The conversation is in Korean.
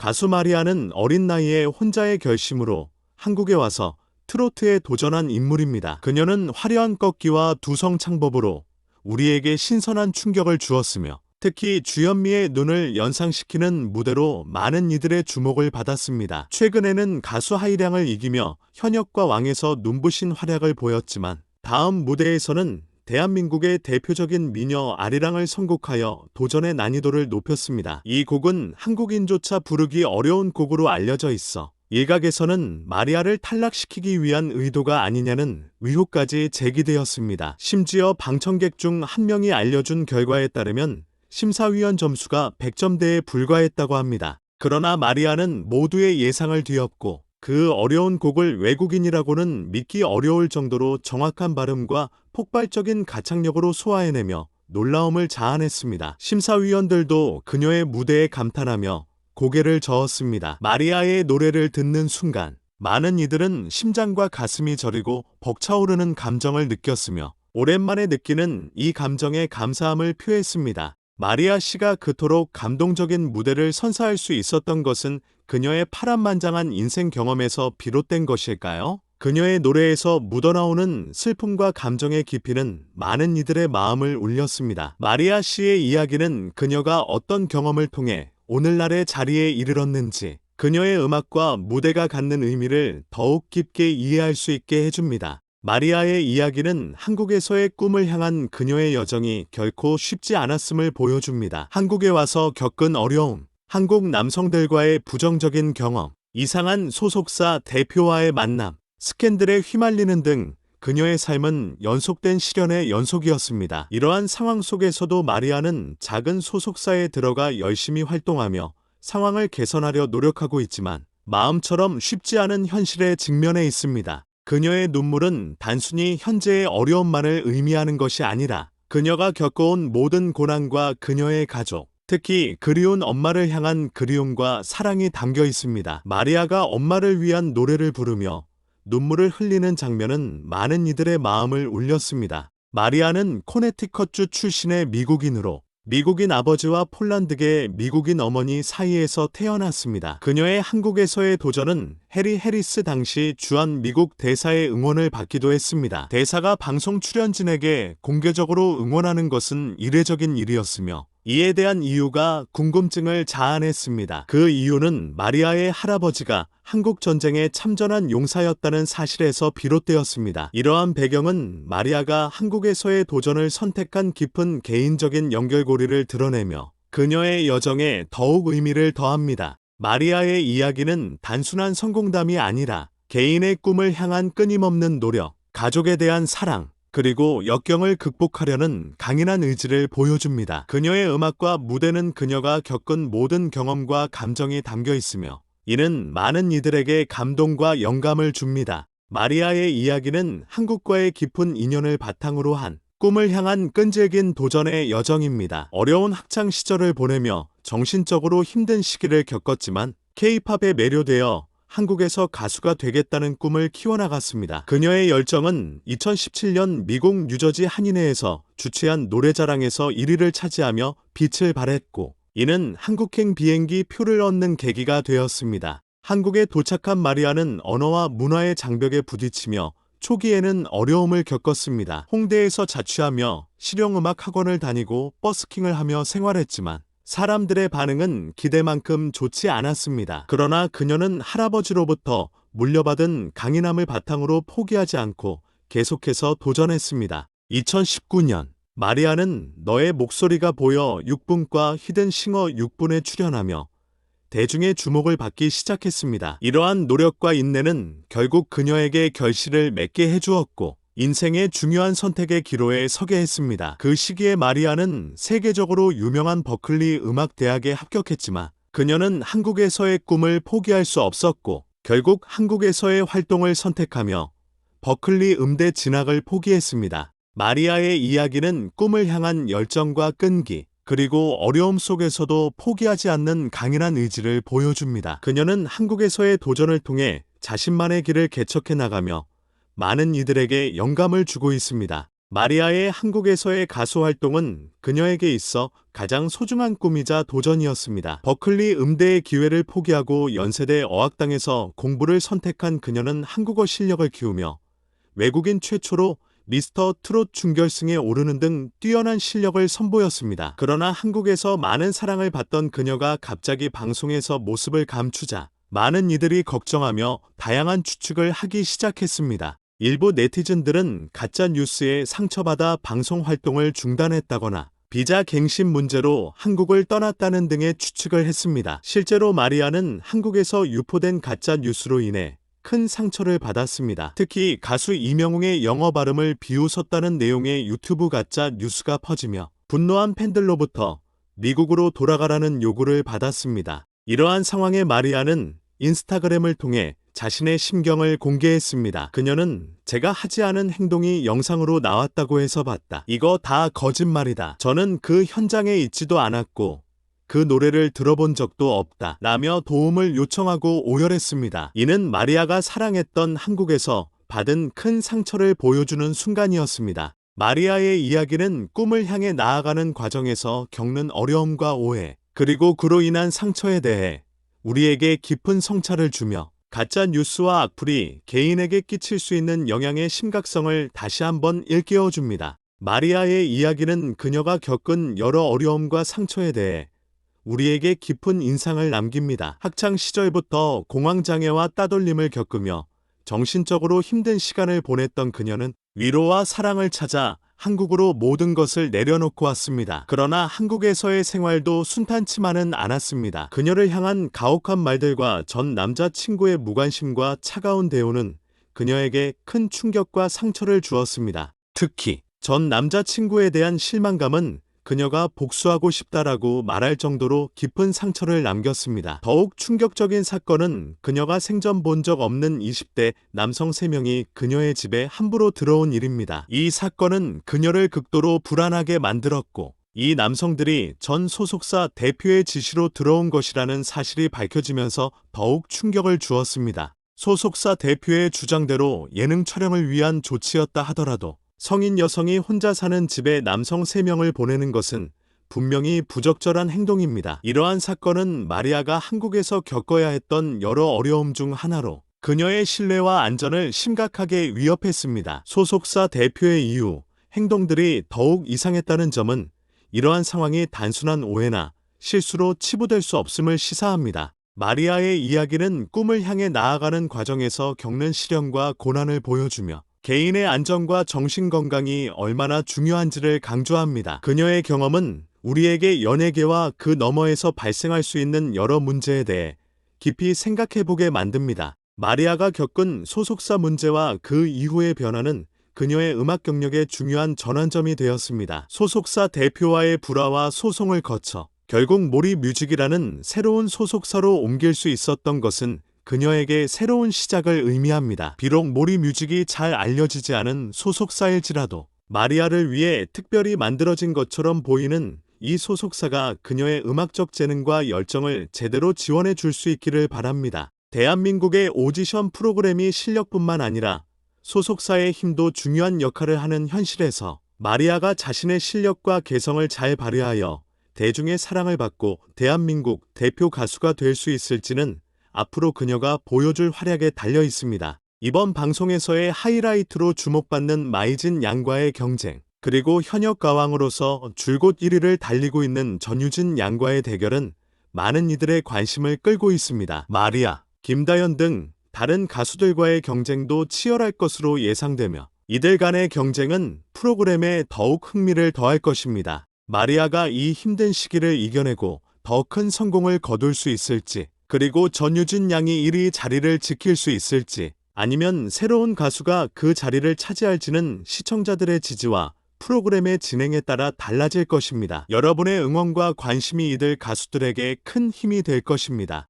가수 마리아는 어린 나이에 혼자의 결심으로 한국에 와서 트로트에 도전한 인물입니다. 그녀는 화려한 꺾기와 두성 창법으로 우리에게 신선한 충격을 주었으며 특히 주현미의 눈을 연상시키는 무대로 많은 이들의 주목을 받았습니다. 최근에는 가수 하이량을 이기며 현역과 왕에서 눈부신 활약을 보였지만 다음 무대에서는 대한민국의 대표적인 미녀 아리랑을 선곡하여 도전의 난이도를 높였습니다. 이 곡은 한국인조차 부르기 어려운 곡으로 알려져 있어 일각에서는 마리아를 탈락시키기 위한 의도가 아니냐는 의혹까지 제기되었습니다. 심지어 방청객 중 한 명이 알려준 결과에 따르면 심사위원 점수가 100점대에 불과했다고 합니다. 그러나 마리아는 모두의 예상을 뒤엎고 그 어려운 곡을 외국인이라고는 믿기 어려울 정도로 정확한 발음과 폭발적인 가창력으로 소화해내며 놀라움을 자아냈습니다. 심사위원들도 그녀의 무대에 감탄하며 고개를 저었습니다. 마리아의 노래를 듣는 순간 많은 이들은 심장과 가슴이 저리고 벅차오르는 감정을 느꼈으며 오랜만에 느끼는 이 감정에 감사함을 표했습니다. 마리아 씨가 그토록 감동적인 무대를 선사할 수 있었던 것은 그녀의 파란만장한 인생 경험에서 비롯된 것일까요? 그녀의 노래에서 묻어나오는 슬픔과 감정의 깊이는 많은 이들의 마음을 울렸습니다. 마리아 씨의 이야기는 그녀가 어떤 경험을 통해 오늘날의 자리에 이르렀는지, 그녀의 음악과 무대가 갖는 의미를 더욱 깊게 이해할 수 있게 해줍니다. 마리아의 이야기는 한국에서의 꿈을 향한 그녀의 여정이 결코 쉽지 않았음을 보여줍니다. 한국에 와서 겪은 어려움, 한국 남성들과의 부정적인 경험, 이상한 소속사 대표와의 만남, 스캔들에 휘말리는 등 그녀의 삶은 연속된 시련의 연속이었습니다. 이러한 상황 속에서도 마리아는 작은 소속사에 들어가 열심히 활동하며 상황을 개선하려 노력하고 있지만 마음처럼 쉽지 않은 현실에 직면해 있습니다. 그녀의 눈물은 단순히 현재의 어려움만을 의미하는 것이 아니라 그녀가 겪어온 모든 고난과 그녀의 가족, 특히 그리운 엄마를 향한 그리움과 사랑이 담겨 있습니다. 마리아가 엄마를 위한 노래를 부르며 눈물을 흘리는 장면은 많은 이들의 마음을 울렸습니다. 마리아는 코네티컷주 출신의 미국인으로 미국인 아버지와 폴란드계 미국인 어머니 사이에서 태어났습니다. 그녀의 한국에서의 도전은 해리 해리스 당시 주한 미국 대사의 응원을 받기도 했습니다. 대사가 방송 출연진에게 공개적으로 응원하는 것은 이례적인 일이었으며 이에 대한 이유가 궁금증을 자아냈습니다. 그 이유는 마리아의 할아버지가 한국전쟁에 참전한 용사였다는 사실에서 비롯되었습니다. 이러한 배경은 마리아가 한국에서의 도전을 선택한 깊은 개인적인 연결고리를 드러내며 그녀의 여정에 더욱 의미를 더합니다. 마리아의 이야기는 단순한 성공담이 아니라 개인의 꿈을 향한 끊임없는 노력, 가족에 대한 사랑, 그리고 역경을 극복하려는 강인한 의지를 보여줍니다. 그녀의 음악과 무대는 그녀가 겪은 모든 경험과 감정이 담겨 있으며 이는 많은 이들에게 감동과 영감을 줍니다. 마리아의 이야기는 한국과의 깊은 인연을 바탕으로 한 꿈을 향한 끈질긴 도전의 여정입니다. 어려운 학창 시절을 보내며 정신적으로 힘든 시기를 겪었지만 K-팝에 매료되어 한국에서 가수가 되겠다는 꿈을 키워나갔습니다. 그녀의 열정은 2017년 미국 뉴저지 한인회에서 주최한 노래자랑에서 1위를 차지하며 빛을 발했고 이는 한국행 비행기 표를 얻는 계기가 되었습니다. 한국에 도착한 마리아는 언어와 문화의 장벽에 부딪히며 초기에는 어려움을 겪었습니다. 홍대에서 자취하며 실용음악 학원을 다니고 버스킹을 하며 생활했지만 사람들의 반응은 기대만큼 좋지 않았습니다. 그러나 그녀는 할아버지로부터 물려받은 강인함을 바탕으로 포기하지 않고 계속해서 도전했습니다. 2019년 마리아는 너의 목소리가 보여 6분과 히든싱어 6분에 출연하며 대중의 주목을 받기 시작했습니다. 이러한 노력과 인내는 결국 그녀에게 결실을 맺게 해주었고 인생의 중요한 선택의 기로에 서게 했습니다. 그 시기에 마리아는 세계적으로 유명한 버클리 음악대학에 합격했지만 그녀는 한국에서의 꿈을 포기할 수 없었고 결국 한국에서의 활동을 선택하며 버클리 음대 진학을 포기했습니다. 마리아의 이야기는 꿈을 향한 열정과 끈기, 그리고 어려움 속에서도 포기하지 않는 강인한 의지를 보여줍니다. 그녀는 한국에서의 도전을 통해 자신만의 길을 개척해 나가며 많은 이들에게 영감을 주고 있습니다. 마리아의 한국에서의 가수 활동은 그녀에게 있어 가장 소중한 꿈이자 도전이었습니다. 버클리 음대의 기회를 포기하고 연세대 어학당에서 공부를 선택한 그녀는 한국어 실력을 키우며 외국인 최초로 미스터 트롯 준결승에 오르는 등 뛰어난 실력을 선보였습니다. 그러나 한국에서 많은 사랑을 받던 그녀가 갑자기 방송에서 모습을 감추자 많은 이들이 걱정하며 다양한 추측을 하기 시작했습니다. 일부 네티즌들은 가짜 뉴스에 상처받아 방송 활동을 중단했다거나 비자 갱신 문제로 한국을 떠났다는 등의 추측을 했습니다. 실제로 마리아는 한국에서 유포된 가짜 뉴스로 인해 큰 상처를 받았습니다. 특히 가수 이명웅의 영어 발음을 비웃었다는 내용의 유튜브 가짜 뉴스가 퍼지며 분노한 팬들로부터 미국으로 돌아가라는 요구를 받았습니다. 이러한 상황에 마리아는 인스타그램을 통해 자신의 심경을 공개했습니다. 그녀는 제가 하지 않은 행동이 영상으로 나왔다고 해서 봤다. 이거 다 거짓말이다. 저는 그 현장에 있지도 않았고 그 노래를 들어본 적도 없다. 라며 도움을 요청하고 오열했습니다. 이는 마리아가 사랑했던 한국에서 받은 큰 상처를 보여주는 순간이었습니다. 마리아의 이야기는 꿈을 향해 나아가는 과정에서 겪는 어려움과 오해, 그리고 그로 인한 상처에 대해 우리에게 깊은 성찰을 주며 가짜 뉴스와 악플이 개인에게 끼칠 수 있는 영향의 심각성을 다시 한번 일깨워줍니다. 마리아의 이야기는 그녀가 겪은 여러 어려움과 상처에 대해 우리에게 깊은 인상을 남깁니다. 학창 시절부터 공황장애와 따돌림을 겪으며 정신적으로 힘든 시간을 보냈던 그녀는 위로와 사랑을 찾아 한국으로 모든 것을 내려놓고 왔습니다. 그러나 한국에서의 생활도 순탄치만은 않았습니다. 그녀를 향한 가혹한 말들과 전 남자친구의 무관심과 차가운 대우는 그녀에게 큰 충격과 상처를 주었습니다. 특히 전 남자친구에 대한 실망감은 그녀가 복수하고 싶다라고 말할 정도로 깊은 상처를 남겼습니다. 더욱 충격적인 사건은 그녀가 생전 본 적 없는 20대 남성 3명이 그녀의 집에 함부로 들어온 일입니다. 이 사건은 그녀를 극도로 불안하게 만들었고 이 남성들이 전 소속사 대표의 지시로 들어온 것이라는 사실이 밝혀지면서 더욱 충격을 주었습니다. 소속사 대표의 주장대로 예능 촬영을 위한 조치였다 하더라도 성인 여성이 혼자 사는 집에 남성 3명을 보내는 것은 분명히 부적절한 행동입니다. 이러한 사건은 마리아가 한국에서 겪어야 했던 여러 어려움 중 하나로 그녀의 신뢰와 안전을 심각하게 위협했습니다. 소속사 대표의 이후 행동들이 더욱 이상했다는 점은 이러한 상황이 단순한 오해나 실수로 치부될 수 없음을 시사합니다. 마리아의 이야기는 꿈을 향해 나아가는 과정에서 겪는 시련과 고난을 보여주며 개인의 안전과 정신건강이 얼마나 중요한지를 강조합니다. 그녀의 경험은 우리에게 연예계와 그 너머에서 발생할 수 있는 여러 문제에 대해 깊이 생각해보게 만듭니다. 마리아가 겪은 소속사 문제와 그 이후의 변화는 그녀의 음악 경력의 중요한 전환점이 되었습니다. 소속사 대표와의 불화와 소송을 거쳐 결국 모리뮤직이라는 새로운 소속사로 옮길 수 있었던 것은 그녀에게 새로운 시작을 의미합니다. 비록 모리뮤직이 잘 알려지지 않은 소속사일지라도 마리아를 위해 특별히 만들어진 것처럼 보이는 이 소속사가 그녀의 음악적 재능과 열정을 제대로 지원해 줄 수 있기를 바랍니다. 대한민국의 오디션 프로그램이 실력뿐만 아니라 소속사의 힘도 중요한 역할을 하는 현실에서 마리아가 자신의 실력과 개성을 잘 발휘하여 대중의 사랑을 받고 대한민국 대표 가수가 될 수 있을지는 앞으로 그녀가 보여줄 활약에 달려 있습니다. 이번 방송에서의 하이라이트로 주목받는 마이진 양과의 경쟁, 그리고 현역 가왕으로서 줄곧 1위를 달리고 있는 전유진 양과의 대결은 많은 이들의 관심을 끌고 있습니다. 마리아, 김다연 등 다른 가수들과의 경쟁도 치열할 것으로 예상되며 이들 간의 경쟁은 프로그램에 더욱 흥미를 더할 것입니다. 마리아가 이 힘든 시기를 이겨내고 더 큰 성공을 거둘 수 있을지, 그리고 전유진 양이 1위 자리를 지킬 수 있을지, 아니면 새로운 가수가 그 자리를 차지할지는 시청자들의 지지와 프로그램의 진행에 따라 달라질 것입니다. 여러분의 응원과 관심이 이들 가수들에게 큰 힘이 될 것입니다.